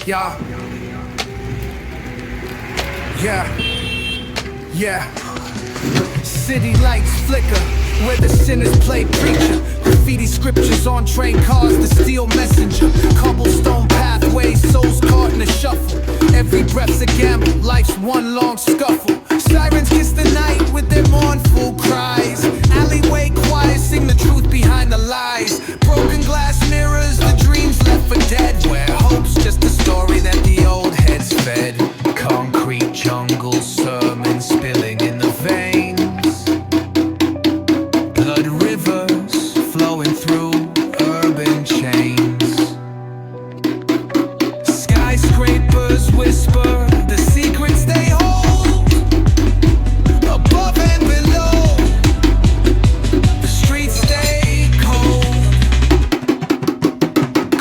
Yeah. Yeah. Yeah. City lights flicker where the sinners play preacher. Graffiti scriptures on train cars, the steel messenger. Cobblestone pathways, souls caught in a shuffle. Every breath's a gamble, life's one long scuffle. Sirens kiss the night with their mournful cries. Alleyway choirs sing the truth behind the lies. Broken glass mirrors, the dreams left for dead. Where hope's just a story that the old heads fed. Concrete jungle sermons spilling in the veins. Blood rivers flowing through urban chains. Skyscrapers whisper the secrets they hold. Above and below, the streets stay cold.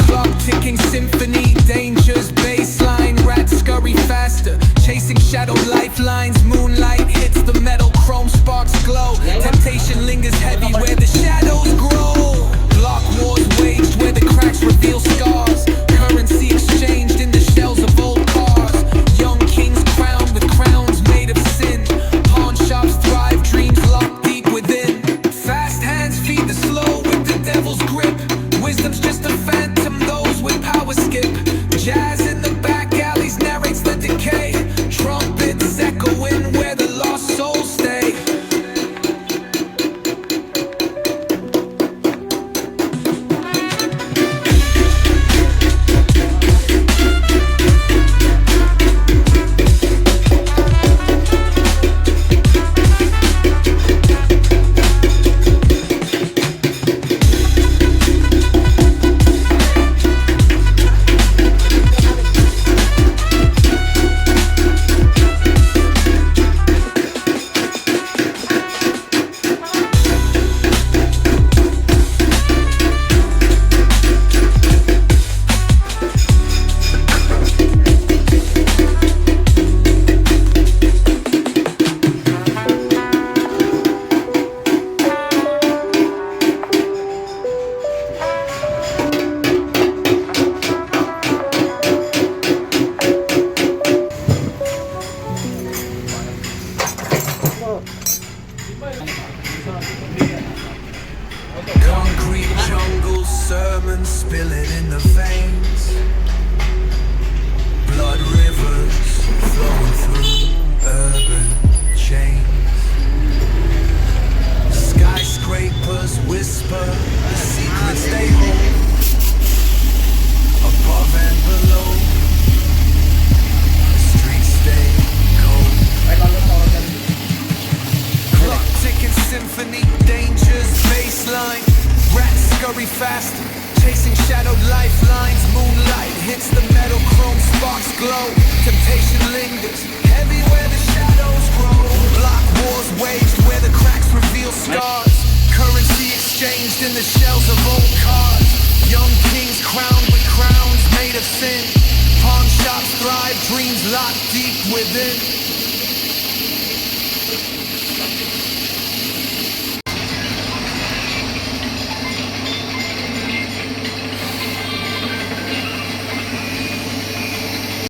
Clock ticking symphony, dangers baseline. Rats scurry faster, chasing shadow lifelines. Moonlight hits the metal, chrome sparks glow. Temptation lingers heavy where the shadows grow. Block wars waged where the cracks reveal scars. Currency exchanged in the shells of old cars. Young kings crowned with crowns made of sin. Pawn shops thrive, dreams locked deep within. Fast hands feed the slow with the devil's grip. Wisdom's just a phantom, those with power skip. Jazz in the back alleys narrates the decay. Trumpets echoing where the lost souls stay. Concrete jungle sermons spilling in the veins. Blood rivers flowing through urban chains. Skyscrapers whisper the secrets they hold. Above and below, the streets stay cold. Clock ticking symphony, dangers baseline. Rats scurry faster, chasing shadowed lifelines. Moonlight hits the metal, chrome sparks glow. Temptation lingers, heavy where the shadows grow. Block wars waged where the cracks reveal scars. Currency exchanged in the shells of old cars. Young kings crowned with crowns made of sin. Pawn shops thrive, dreams locked deep within.